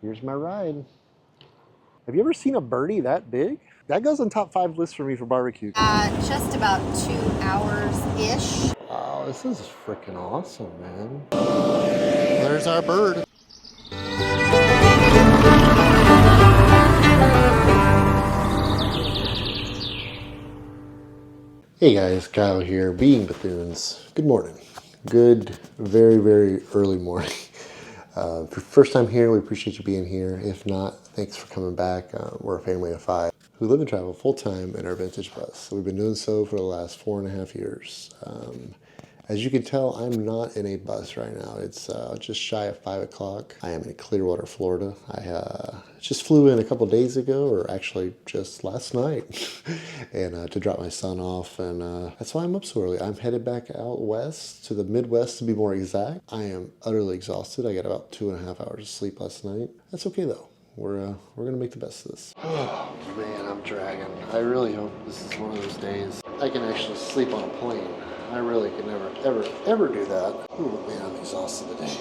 Here's my ride. Have you ever seen a birdie that big? That goes on top 5 lists for me for barbecue. Just about 2 hours-ish. Oh, this is freaking awesome, man. There's our bird. Hey guys, Kyle here, Being Bethunes. Good morning. Good, very, very early morning. For first time here, we appreciate you being here. If not, thanks for coming back. We're a family of 5 who live and travel full-time in our vintage bus. So we've been doing so for the last 4.5 years. As you can tell, I'm not in a bus right now. It's just shy of 5 o'clock. I am in Clearwater, Florida. I just flew in a couple days ago, or actually just last night, and to drop my son off, and that's why I'm up so early. I'm headed back out west, to the Midwest to be more exact. I am utterly exhausted. I got about 2.5 hours of sleep last night. That's okay though. We're gonna make the best of this. Oh man, I'm dragging. I really hope this is one of those days I can actually sleep on a plane. I really could never, ever do that. Oh man, I'm exhausted today.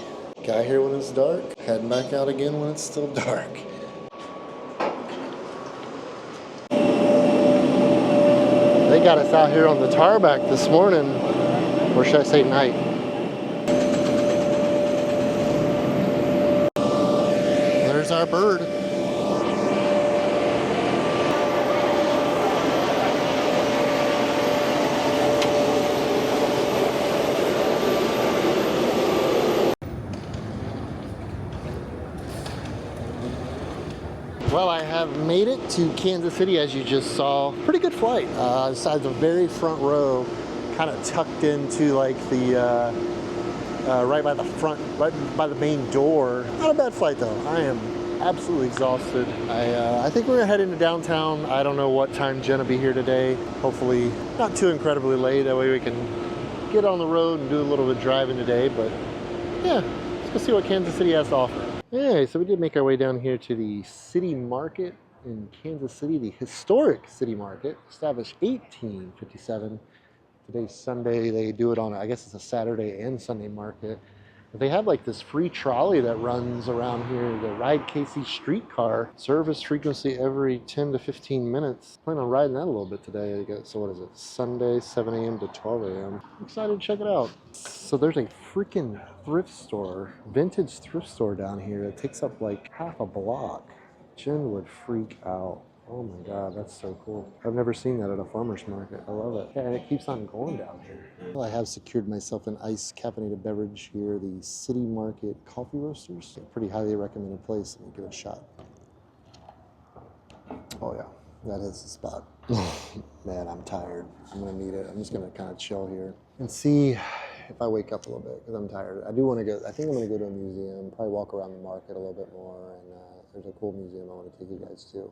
Got here when it's dark, heading back out again when it's still dark. They got us out here on the tarmac this morning, or should I say night. There's our bird. Well, I have made it to Kansas City, as you just saw. Pretty good flight. Besides the very front row, kind of tucked into like the, right by the front, right by the main door. Not a bad flight though. I am absolutely exhausted. I think we're gonna head into downtown. I don't know what time Jenn will be here today. Hopefully not too incredibly late. That way we can get on the road and do a little bit of driving today. But yeah, let's go see what Kansas City has to offer. Yeah, so we did make our way down here to the city market in Kansas City, the historic city market, established 1857. Today's Sunday. They do it on, I guess it's a Saturday and Sunday market. But they have like this free trolley that runs around here, the Ride KC streetcar, service frequency every 10 to 15 minutes. Plan on riding that a little bit today, I guess. So what is it, Sunday, 7 a.m. to 12 a.m. I'm excited to check it out. So there's a freaking thrift store, vintage thrift store down here that takes up like half a block. Jenn would freak out. Oh my God, that's so cool. I've never seen that at a farmer's market. I love it. Yeah, and it keeps on going down here. Well, I have secured myself an iced caffeinated beverage here, the City Market Coffee Roasters. A pretty highly recommended place. Let me give it a shot. Oh yeah, that is the spot. Man, I'm tired. I'm gonna need it. I'm just gonna kind of chill here and see if I wake up a little bit because I'm tired. I do want to go, I think I'm gonna go to a museum, probably walk around the market a little bit more, and there's a cool museum I want to take you guys to.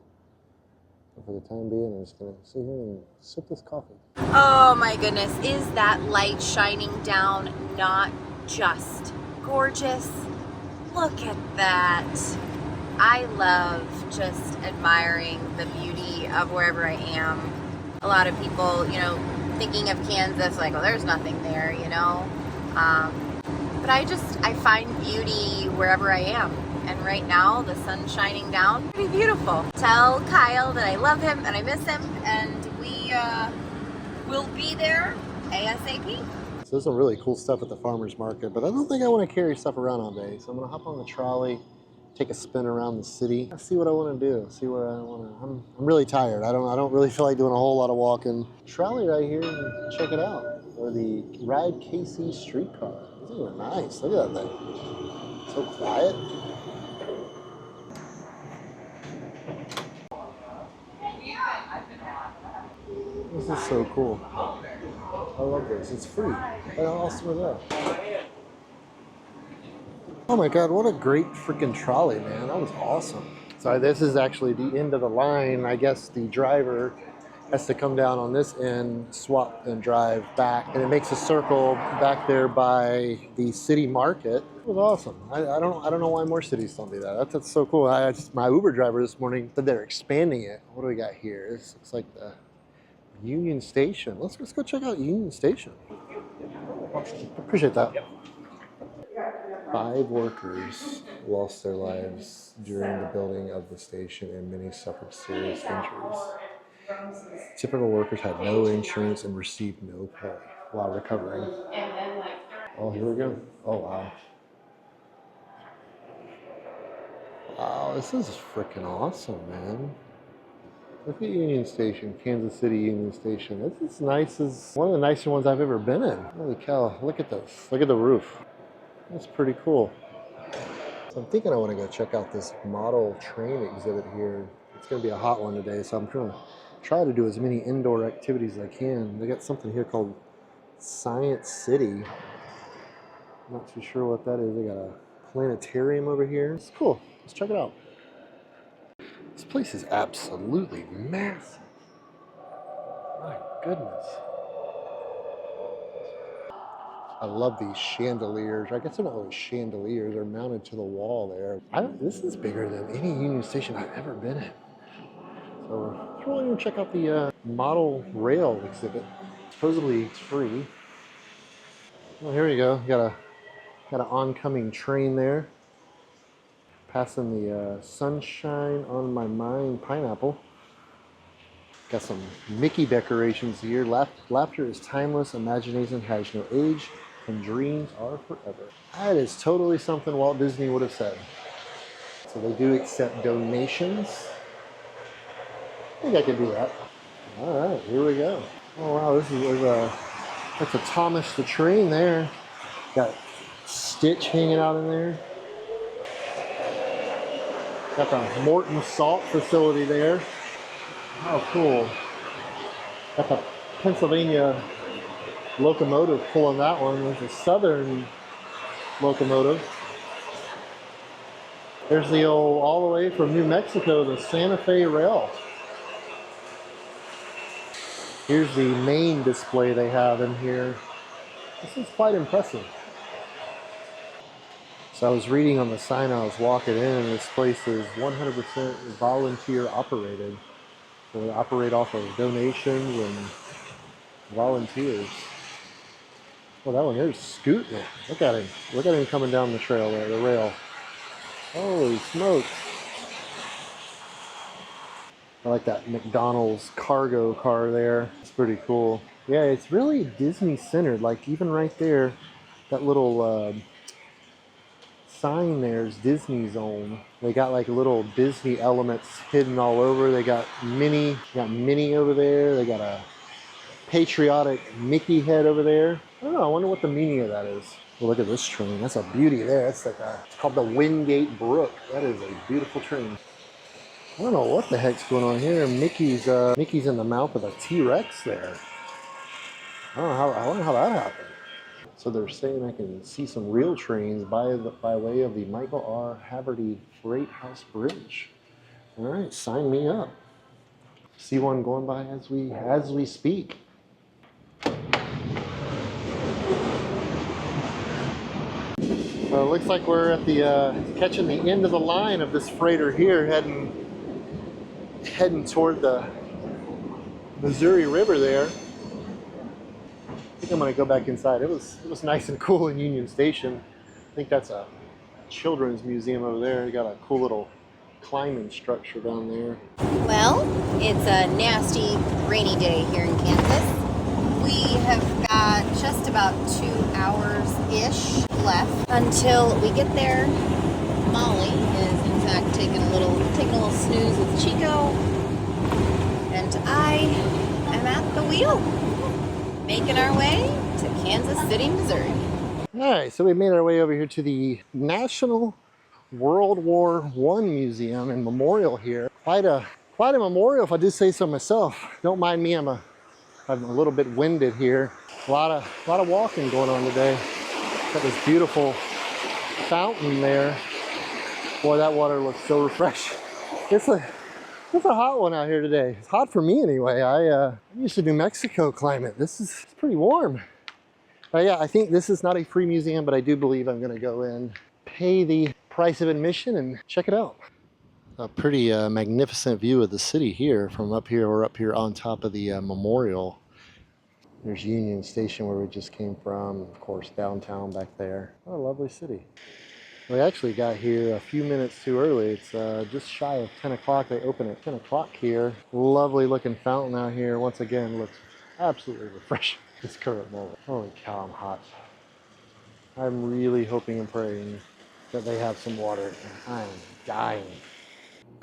But for the time being, I'm just gonna sit here and sip this coffee. Oh my goodness, is that light shining down not just gorgeous? Look at that. I love just admiring the beauty of wherever I am. A lot of people, you know, thinking of Kansas like, oh, there's nothing there, you know. But I find beauty wherever I am. And right now, the sun's shining down. Pretty beautiful. Tell Kyle that I love him and I miss him, and we will be there ASAP. So there's some really cool stuff at the farmer's market, but I don't think I want to carry stuff around all day. So I'm gonna hop on the trolley, take a spin around the city, see what I want to do, see where I want to. I'm really tired. I don't really feel like doing a whole lot of walking. Trolley right here, and check it out. Or the Ride KC streetcar. These are nice. Look at that thing. So quiet. This is so cool. I love this. It's free. How awesome is that? Oh my God, what a great freaking trolley, man. That was awesome. So this is actually the end of the line. I guess the driver has to come down on this end, swap and drive back. And it makes a circle back there by the city market. It was awesome. I don't know why more cities don't do that. That's so cool. My Uber driver this morning said they're expanding it. What do we got here? It's like the Union Station. Let's go check out Union Station. Appreciate that. 5 workers lost their lives during the building of the station and many suffered serious injuries. Typical workers had no insurance and received no pay while recovering. Oh, here we go. Oh, wow. Wow, this is freaking awesome, man. Look at Union Station, Kansas City Union Station. This is nice as one of the nicer ones I've ever been in. Holy cow, look at this. Look at the roof. That's pretty cool. So I'm thinking I want to go check out this model train exhibit here. It's going to be a hot one today, so I'm trying to try to do as many indoor activities as I can. They got something here called Science City. I'm not too sure what that is. They got a planetarium over here. It's cool. Let's check it out. This place is absolutely massive. My goodness. I love these chandeliers. I guess they're not really chandeliers. They're mounted to the wall there. This is bigger than any Union Station I've ever been in. So let's really go check out the model rail exhibit. Supposedly it's free. Well, here we go. Got an oncoming train there. Passing the Sunshine on My Mind pineapple. Got some Mickey decorations here. Laughter is timeless, imagination has no age, and dreams are forever. That is totally something Walt Disney would have said. So they do accept donations. I think I could do that. All right, here we go. Oh wow, that's a Thomas the Train there. Got Stitch hanging out in there. Got the Morton Salt facility there. Oh, cool. Got the Pennsylvania locomotive pulling that one. There's a Southern locomotive. There's the old, all the way from New Mexico, the Santa Fe Rail. Here's the main display they have in here. This is quite impressive. So I was reading on the sign I was walking in, and this place is 100% volunteer operated. So they operate off of donations and volunteers. Well, that one there's scooting it. Look at him. Look at him coming down the trail there, the rail. Holy smokes. I like that McDonald's cargo car there. It's pretty cool. Yeah, it's really Disney centered. Like even right there, that little sign there is Disney Zone. They got like little Disney elements hidden all over. They got Minnie over there. They got a patriotic Mickey head over there. I don't know, I wonder what the meaning of that is. Well, look at this train. That's a beauty there. It's like it's called the Wingate Brook. That is a beautiful train. I don't know what the heck's going on here. Mickey's in the mouth of a T-Rex there. I wonder how that happened. So they're saying I can see some real trains by way of the Michael R. Haverty Freight House Bridge. All right, sign me up. See one going by as we speak. So it looks like we're at the catching the end of the line of this freighter here, heading toward the Missouri River there. I think I'm gonna go back inside. It was nice and cool in Union Station. I think that's a children's museum over there. You got a cool little climbing structure down there. Well, it's a nasty rainy day here in Kansas. We have got just about 2 hours-ish left until we get there. Molly is in fact taking a little snooze with Chico, and I am at the wheel, making our way to Kansas City, Missouri. All right, so we made our way over here to the National World War I Museum and Memorial here. Quite a memorial, if I do say so myself. Don't mind me, I'm a little bit winded here. A lot of walking going on today. Got this beautiful fountain there. Boy, that water looks so refreshing. It's a hot one out here today. It's hot for me anyway. I'm used to New Mexico climate. It's pretty warm. But yeah, I think this is not a free museum, but I do believe I'm gonna go in, pay the price of admission and check it out. A pretty magnificent view of the city here from up here. We're up here on top of the memorial. There's Union Station where we just came from. Of course, downtown back there. What a lovely city. We actually got here a few minutes too early. It's just shy of 10 o'clock. They open at 10 o'clock here. Lovely looking fountain out here. Once again, looks absolutely refreshing at this current moment. Holy cow, I'm hot. I'm really hoping and praying that they have some water. I'm dying.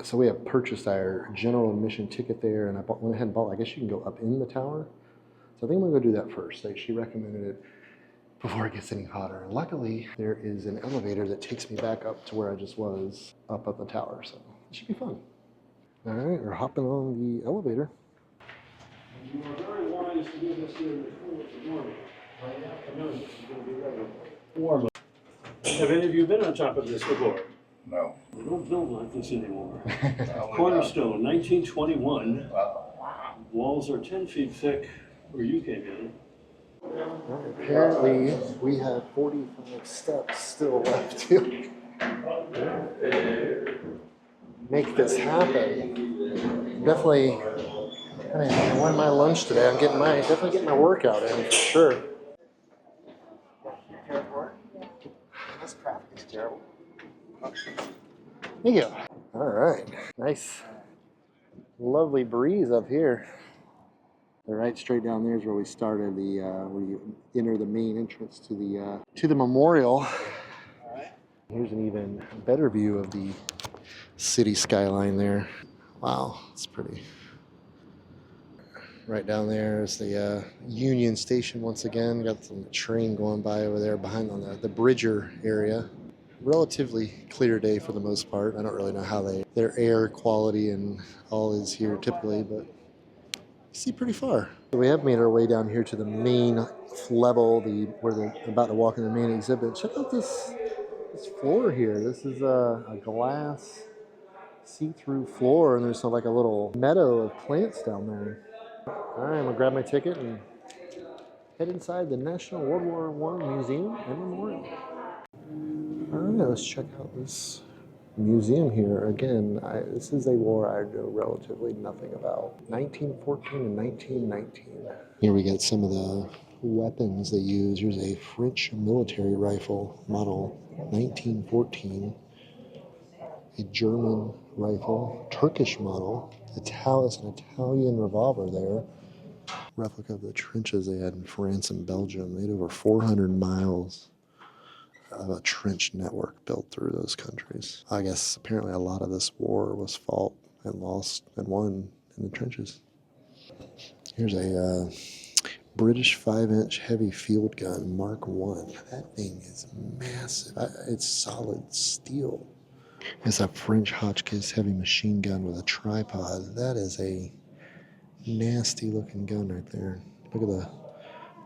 So we have purchased our general admission ticket there, and I went ahead and bought, I guess you can go up in the tower. So I think I'm gonna go do that first. She recommended it before it gets any hotter. And luckily, there is an elevator that takes me back up to where I just was, up at the tower. So it should be fun. All right, we're hopping on the elevator. You are very wise to do this here before the morning. By the afternoon, this is going to be rather warm. Have any of you been on top of this before? No. They don't build like this anymore. Cornerstone, 1921. Walls are 10 feet thick where you came in. Well, apparently, we have 45 steps still left to make this happen. Definitely gonna win my lunch today. I'm definitely getting my workout in for sure. This traffic is terrible. Thank you. All right, nice, lovely breeze up here. The right straight down there is where we started, where you enter the main entrance to the memorial. Here's an even better view of the city skyline there. Wow, it's pretty. Right down there is the Union Station once again. Got some train going by over there behind on the Bridger area. Relatively clear day for the most part. I don't really know how their air quality and all is here typically, but see pretty far. We have made our way down here to the main level, where they're about to walk in the main exhibit. Check out this floor here. This is a glass see-through floor, and there's like a little meadow of plants down there. All right, I'm gonna grab my ticket and head inside the National World War I Museum and Memorial. All right, let's check out this museum here. Again, this is a war I know relatively nothing about. 1914 and 1919. Here we got some of the weapons they use. Here's a French military rifle model, 1914. A German rifle, Turkish model, an Italian revolver there. Replica of the trenches they had in France and Belgium. They had over 400 miles of a trench network built through those countries. I guess apparently a lot of this war was fought and lost and won in the trenches. Here's a British 5-inch heavy field gun, Mark I. That thing is massive. It's solid steel. It's a French Hotchkiss heavy machine gun with a tripod. That is a nasty looking gun right there. Look at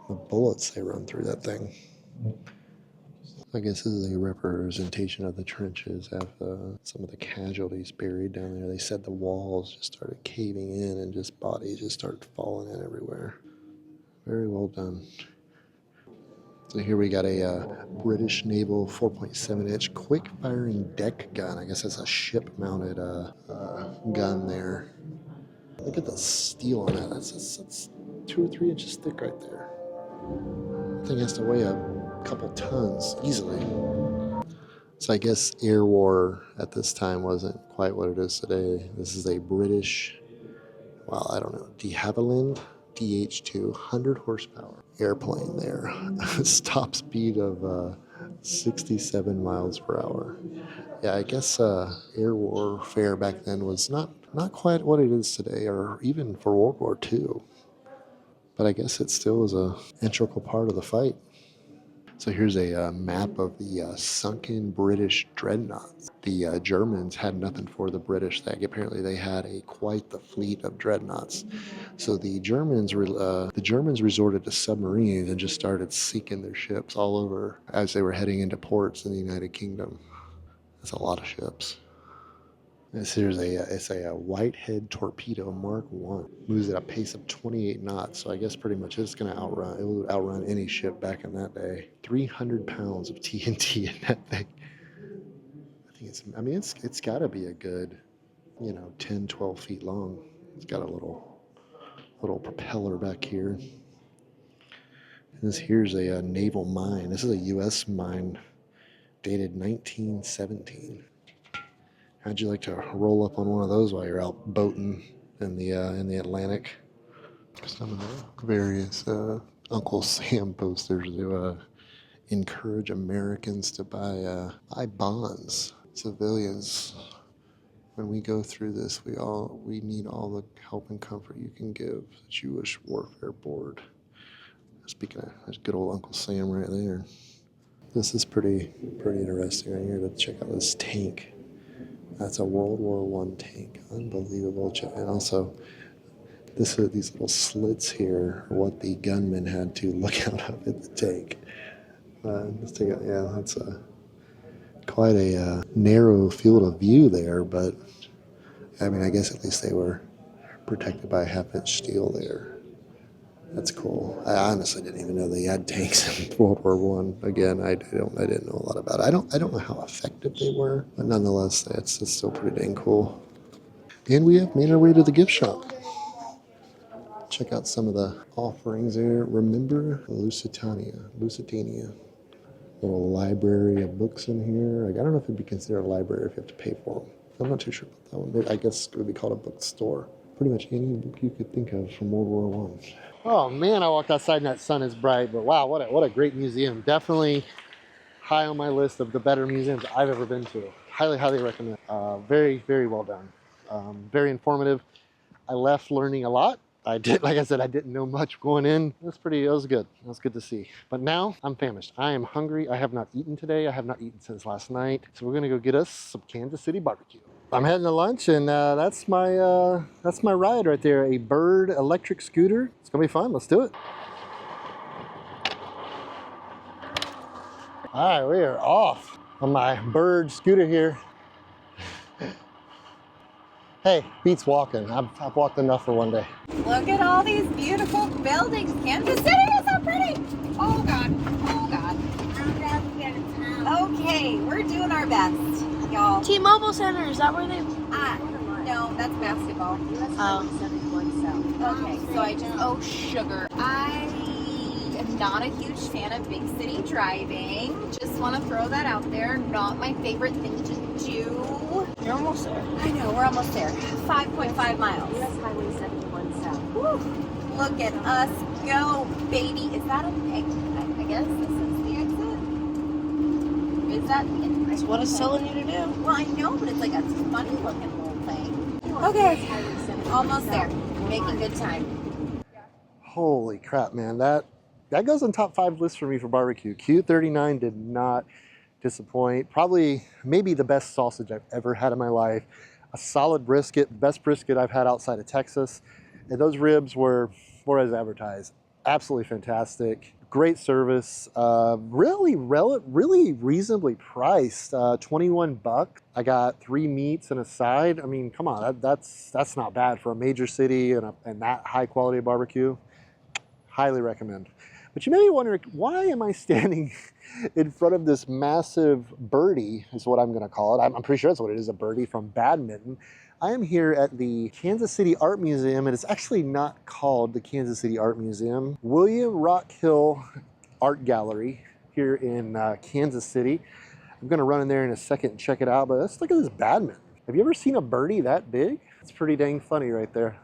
the bullets they run through that thing. I guess this is a representation of the trenches. Have some of the casualties buried down there. They said the walls just started caving in and just bodies just started falling in everywhere. Very well done. So here we got a British Naval 4.7-inch quick-firing deck gun. I guess that's a ship-mounted gun there. Look at the steel on that. That's 2 or 3 inches thick right there. That thing has to weigh a couple tons easily. So I guess air war at this time wasn't quite what it is today. This is a British, well, I don't know, de Havilland DH2 100 horsepower airplane there. Top speed of 67 miles per hour. Yeah, I guess air warfare back then was not quite what it is today, or even for World War II. But I guess it still was a integral part of the fight. So here's a map of the sunken British dreadnoughts. The Germans had nothing for the British. Apparently they had quite the fleet of dreadnoughts. So the Germans resorted to submarines and just started sinking their ships all over as they were heading into ports in the United Kingdom. That's a lot of ships. It's a Whitehead torpedo Mark I. Moves at a pace of 28 knots, so I guess pretty much it will outrun any ship back in that day. 300 pounds of TNT in that thing. It's got to be a good, 10, 12 feet long. It's got a little propeller back here. Here's a naval mine. This is a U.S. mine dated 1917. How'd you like to roll up on one of those while you're out boating in the Atlantic? Some of the various Uncle Sam posters to encourage Americans to buy bonds. Civilians, when we go through this, we need all the help and comfort you can give the Jewish Warfare Board. Speaking of, there's good old Uncle Sam right there. This is pretty interesting right here. Let's check out this tank. That's a World War I tank. Unbelievable. And also, these little slits here are what the gunmen had to look out of at the tank. Let's take it. Yeah, that's quite a narrow field of view there, but I mean, I guess at least they were protected by half-inch steel there. That's cool. I honestly didn't even know they had tanks in World War One. Again, I didn't know a lot about it. I don't know how effective they were, but nonetheless, it's still pretty dang cool. And we have made our way to the gift shop. Check out some of the offerings there. Remember Lusitania. Little library of books in here. I don't know if it'd be considered a library if you have to pay for them. I'm not too sure about that one. I guess it would be called a bookstore. Pretty much any book you could think of from World War One. Oh man, I walked outside and that sun is bright, but wow, what a great museum. Definitely high on my list of the better museums I've ever been to. Highly recommend. Very well done. Very informative. I left learning a lot. Like I said, I didn't know much going in. It was good. It was good to see. But now I'm famished. I am hungry. I have not eaten today. I have not eaten since last night. So we're gonna go get us some Kansas City barbecue. I'm heading to lunch, and that's my ride right there. A Bird electric scooter. It's gonna be fun. Let's do it. All right, we are off on my Bird scooter here. Hey, beats walking. I've walked enough for one day. Look at all these beautiful buildings. Kansas City is so pretty. Oh God. Okay, we're doing our best, y'all. T-Mobile Center, is that where they... No, that's basketball. Okay, so sugar. I am not a huge fan of big city driving. Just want to throw that out there. Not my favorite thing to do. You're almost there. I know, we're almost there. 5.5 miles. US Highway 71 South. Woo. Look at us go, baby. Is that an exit? I guess this is the exit. Is that the exit? That's what it's telling you to do. Well, I know, but it's like a funny looking little thing. Okay, almost there. Making good time. Holy crap, man. That goes on top 5 list for me for barbecue. Q39 did not disappoint. Probably, maybe the best sausage I've ever had in my life. A solid brisket, the best brisket I've had outside of Texas. And those ribs were as advertised. Absolutely fantastic. Great service. Really reasonably priced. 21 bucks. I got 3 meats and a side. I mean, come on, that's not bad for a major city and that high quality of barbecue. Highly recommend. But you may be wondering, why am I standing in front of this massive birdie, is what I'm going to call it. I'm pretty sure that's what it is, a birdie from badminton. I am here at the Kansas City Art Museum, and it's actually not called the Kansas City Art Museum. William Rockhill Art Gallery here in Kansas City. I'm going to run in there in a second and check it out, but let's look at this badminton. Have you ever seen a birdie that big? It's pretty dang funny right there.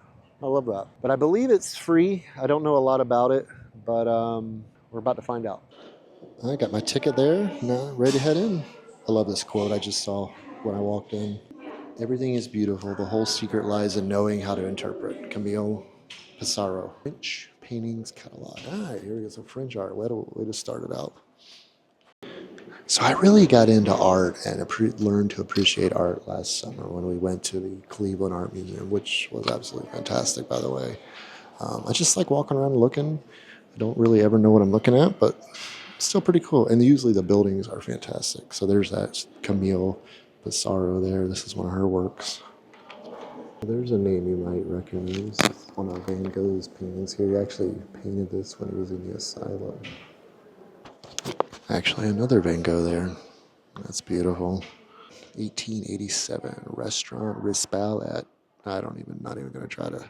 I love that. But I believe it's free. I don't know a lot about it, but we're about to find out. I got my ticket there, now ready to head in. I love this quote I just saw when I walked in. Everything is beautiful. The whole secret lies in knowing how to interpret. Camille Pissarro. French paintings catalog. Here we go. Some French art. Way to start it out. So I really got into art and learned to appreciate art last summer when we went to the Cleveland Art Museum, which was absolutely fantastic, by the way. I just like walking around and looking. I don't really ever know what I'm looking at, but it's still pretty cool. And usually the buildings are fantastic. So there's that Camille Pissarro there. This is one of her works. There's a name you might recognize. It's one of Van Gogh's paintings here. He actually painted this when he was in the asylum. Actually, another Van Gogh there. That's beautiful. 1887, Restaurant Rispal at, not even going to try to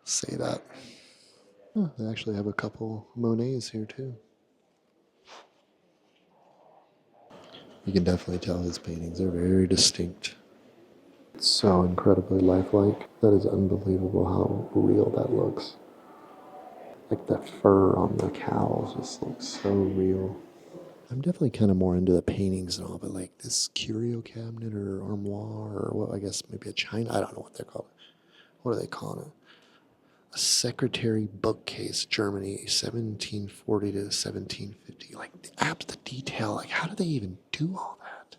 say that. They actually have a couple Monets here too. You can definitely tell his paintings are very distinct. It's so incredibly lifelike. That is unbelievable how real that looks. Like that fur on the cows just looks so real. I'm definitely kind of more into the paintings and all, but like this curio cabinet or armoire or what, I guess maybe a china, I don't know what they're called. What are they calling it? A secretary bookcase, Germany, 1740 to 1750. Like the detail, like how did they even do all that?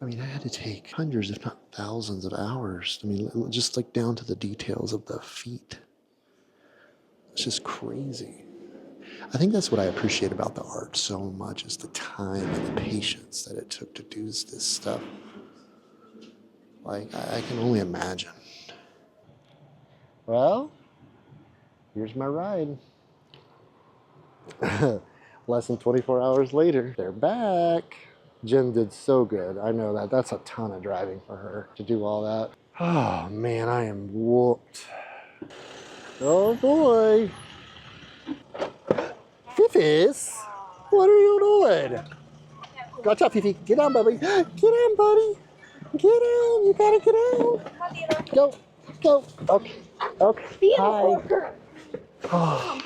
I mean, I had to take hundreds, if not thousands of hours. I mean, just like down to the details of the feet. It's just crazy. I think that's what I appreciate about the art so much is the time and the patience that it took to do this stuff. Like, I can only imagine. Well, here's my ride. Less than 24 hours later, they're back. Jen did so good. I know that. That's a ton of driving for her to do all that. Oh, man, I am whooped. Oh, boy. Fifis, what are you doing? Gotcha, Fifi. Get on, buddy. Get on, buddy. Get on. You gotta get out. Go. Go. Okay. Okay. Hi. Oh.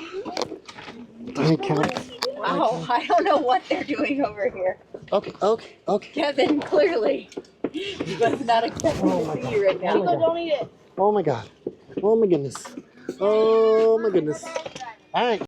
Hi, Cat. Wow, I don't know what they're doing over here. Okay. Okay. Okay. Kevin, clearly, was not expecting to see you right now. Don't eat it. Oh my God. Oh my goodness. Oh my goodness. All right.